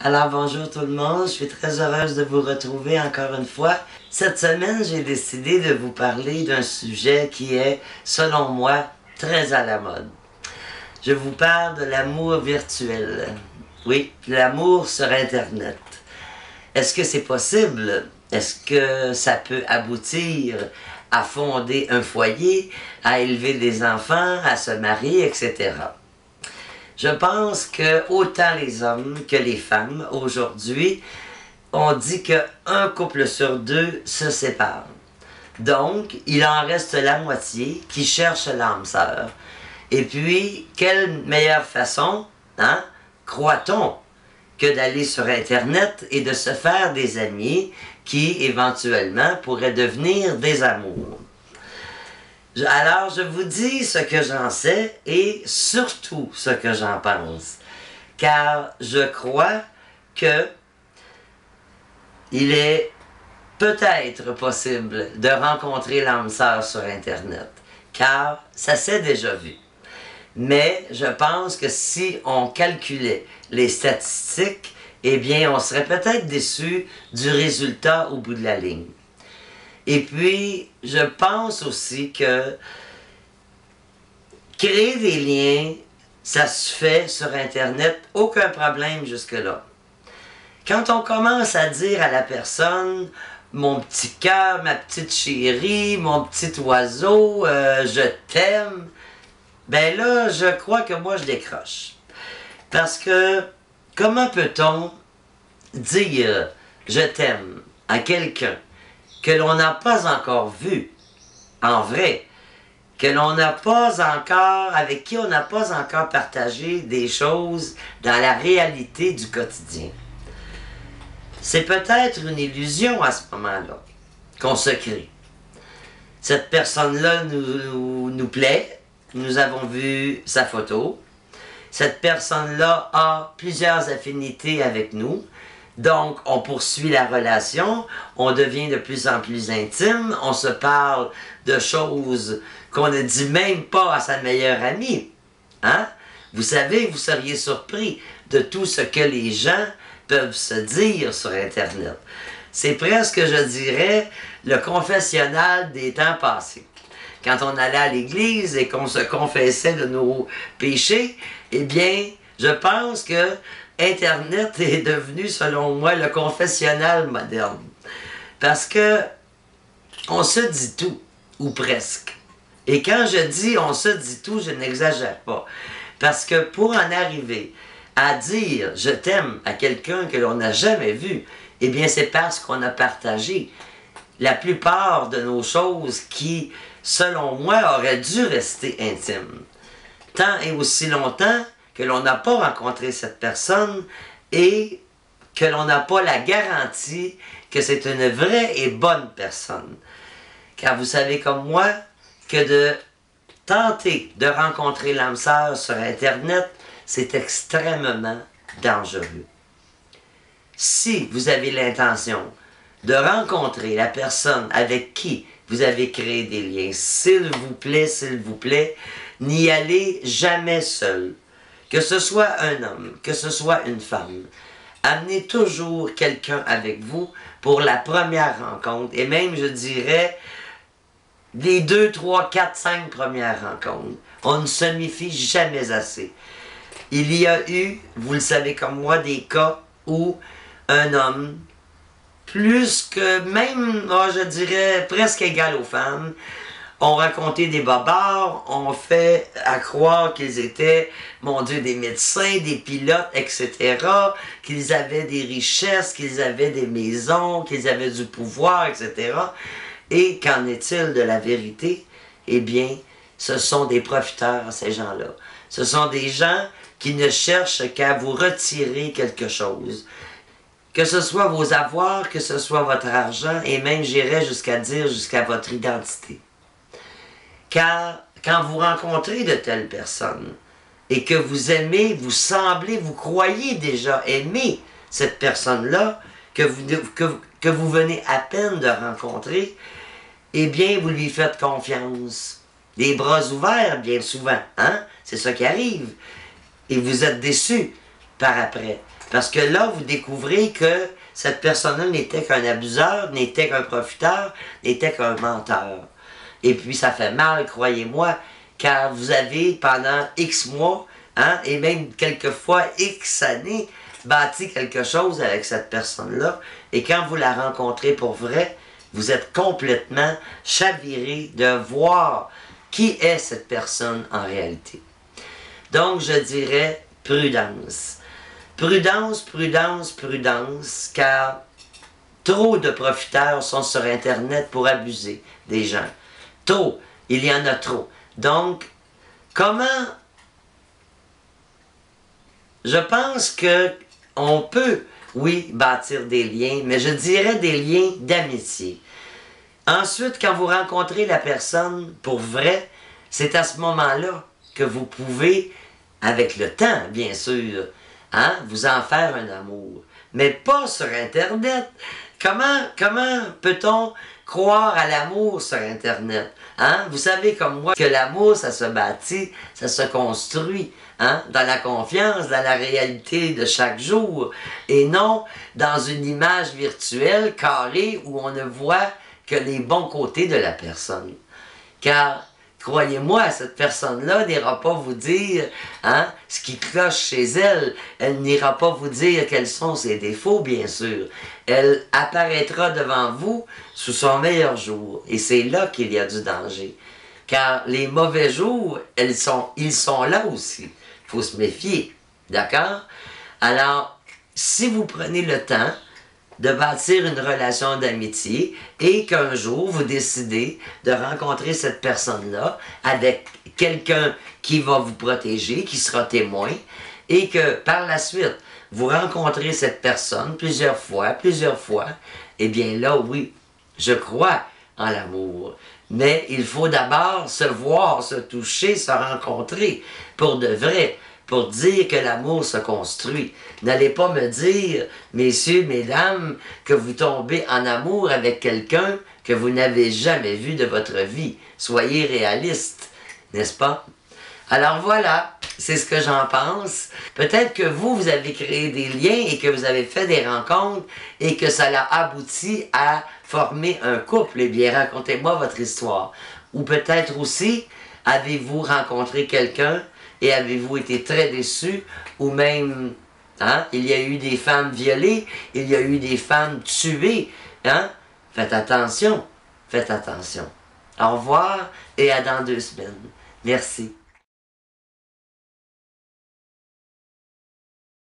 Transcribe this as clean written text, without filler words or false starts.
Alors bonjour tout le monde, je suis très heureuse de vous retrouver encore une fois. Cette semaine, j'ai décidé de vous parler d'un sujet qui est, selon moi, très à la mode. Je vous parle de l'amour virtuel. Oui, l'amour sur Internet. Est-ce que c'est possible? Est-ce que ça peut aboutir à fonder un foyer, à élever des enfants, à se marier, etc.? Je pense que autant les hommes que les femmes, aujourd'hui, on dit qu'un couple sur deux se sépare. Donc, il en reste la moitié qui cherche l'âme sœur. Et puis, quelle meilleure façon, hein, croit-on, que d'aller sur Internet et de se faire des amis qui, éventuellement, pourraient devenir des amours. Alors, je vous dis ce que j'en sais et surtout ce que j'en pense. Car je crois que il est peut-être possible de rencontrer l'âme sœur sur Internet. Car ça s'est déjà vu. Mais je pense que si on calculait les statistiques, eh bien, on serait peut-être déçu du résultat au bout de la ligne. Et puis, je pense aussi que créer des liens, ça se fait sur Internet, aucun problème jusque-là. Quand on commence à dire à la personne, mon petit cœur, ma petite chérie, mon petit oiseau, je t'aime, ben là, je crois que moi, je décroche. Parce que, comment peut-on dire je t'aime à quelqu'un que l'on n'a pas encore vu, en vrai, que l'on n'a pas encore, avec qui on n'a pas encore partagé des choses dans la réalité du quotidien? C'est peut-être une illusion à ce moment-là, qu'on se crée. Cette personne-là nous plaît, nous avons vu sa photo, cette personne-là a plusieurs affinités avec nous. Donc, on poursuit la relation, on devient de plus en plus intime, on se parle de choses qu'on ne dit même pas à sa meilleure amie. Hein? Vous savez, vous seriez surpris de tout ce que les gens peuvent se dire sur Internet. C'est presque, je dirais, le confessionnal des temps passés. Quand on allait à l'église et qu'on se confessait de nos péchés, eh bien, je pense que Internet est devenu, selon moi, le confessionnal moderne. Parce que on se dit tout, ou presque. Et quand je dis on se dit tout, je n'exagère pas. Parce que pour en arriver à dire je t'aime à quelqu'un que l'on n'a jamais vu, eh bien c'est parce qu'on a partagé la plupart de nos choses qui, selon moi, auraient dû rester intimes. Tant et aussi longtemps que l'on n'a pas rencontré cette personne et que l'on n'a pas la garantie que c'est une vraie et bonne personne. Car vous savez comme moi que de tenter de rencontrer l'âme sœur sur Internet, c'est extrêmement dangereux. Si vous avez l'intention de rencontrer la personne avec qui vous avez créé des liens, s'il vous plaît, n'y allez jamais seul. Que ce soit un homme, que ce soit une femme, amenez toujours quelqu'un avec vous pour la première rencontre. Et même, je dirais, les 2, 3, 4, 5 premières rencontres. On ne se méfie jamais assez. Il y a eu, vous le savez comme moi, des cas où un homme, plus que même, je dirais, presque égal aux femmes, ont raconté des bobards, ont fait à croire qu'ils étaient, mon Dieu, des médecins, des pilotes, etc., qu'ils avaient des richesses, qu'ils avaient des maisons, qu'ils avaient du pouvoir, etc. Et qu'en est-il de la vérité? Eh bien, ce sont des profiteurs, ces gens-là. Ce sont des gens qui ne cherchent qu'à vous retirer quelque chose. Que ce soit vos avoirs, que ce soit votre argent, et même j'irais jusqu'à dire jusqu'à votre identité. Car quand vous rencontrez de telles personnes et que vous aimez, vous semblez, vous croyez déjà aimer cette personne-là que vous venez à peine de rencontrer, eh bien, vous lui faites confiance. Les bras ouverts, bien souvent, hein? C'est ça qui arrive. Et vous êtes déçus par après. Parce que là, vous découvrez que cette personne-là n'était qu'un abuseur, n'était qu'un profiteur, n'était qu'un menteur. Et puis ça fait mal, croyez-moi, car vous avez pendant X mois, hein, et même quelquefois X années, bâti quelque chose avec cette personne-là. Et quand vous la rencontrez pour vrai, vous êtes complètement chaviré de voir qui est cette personne en réalité. Donc je dirais prudence. Prudence, prudence, prudence, car trop de profiteurs sont sur Internet pour abuser des gens. Trop, il y en a trop. Donc, comment... Je pense que on peut, oui, bâtir des liens, mais je dirais des liens d'amitié. Ensuite, quand vous rencontrez la personne pour vrai, c'est à ce moment-là que vous pouvez, avec le temps, bien sûr, hein, vous en faire un amour. Mais pas sur Internet. Comment peut-on croire à l'amour sur Internet? Hein? Vous savez comme moi que l'amour, ça se bâtit, ça se construit. Hein? Dans la confiance, dans la réalité de chaque jour. Et non dans une image virtuelle, carrée, où on ne voit que les bons côtés de la personne. Car, croyez-moi, cette personne-là n'ira pas vous dire hein, ce qui cloche chez elle. Elle n'ira pas vous dire quels sont ses défauts, bien sûr. Elle apparaîtra devant vous sous son meilleur jour. Et c'est là qu'il y a du danger. Car les mauvais jours, ils sont là aussi. Il faut se méfier. D'accord? Alors, si vous prenez le temps de bâtir une relation d'amitié et qu'un jour vous décidez de rencontrer cette personne-là avec quelqu'un qui va vous protéger, qui sera témoin, et que par la suite, vous rencontrez cette personne plusieurs fois, eh bien là, oui, je crois en l'amour. Mais il faut d'abord se voir, se toucher, se rencontrer pour de vrai. Pour dire que l'amour se construit. N'allez pas me dire, messieurs, mesdames, que vous tombez en amour avec quelqu'un que vous n'avez jamais vu de votre vie. Soyez réalistes, n'est-ce pas? Alors voilà, c'est ce que j'en pense. Peut-être que vous avez créé des liens et que vous avez fait des rencontres et que ça l'a abouti à former un couple. Eh bien, racontez-moi votre histoire. Ou peut-être aussi, avez-vous rencontré quelqu'un et avez-vous été très déçu, ou même, hein, il y a eu des femmes violées, il y a eu des femmes tuées, hein? Faites attention, faites attention. Au revoir et à dans 2 semaines. Merci.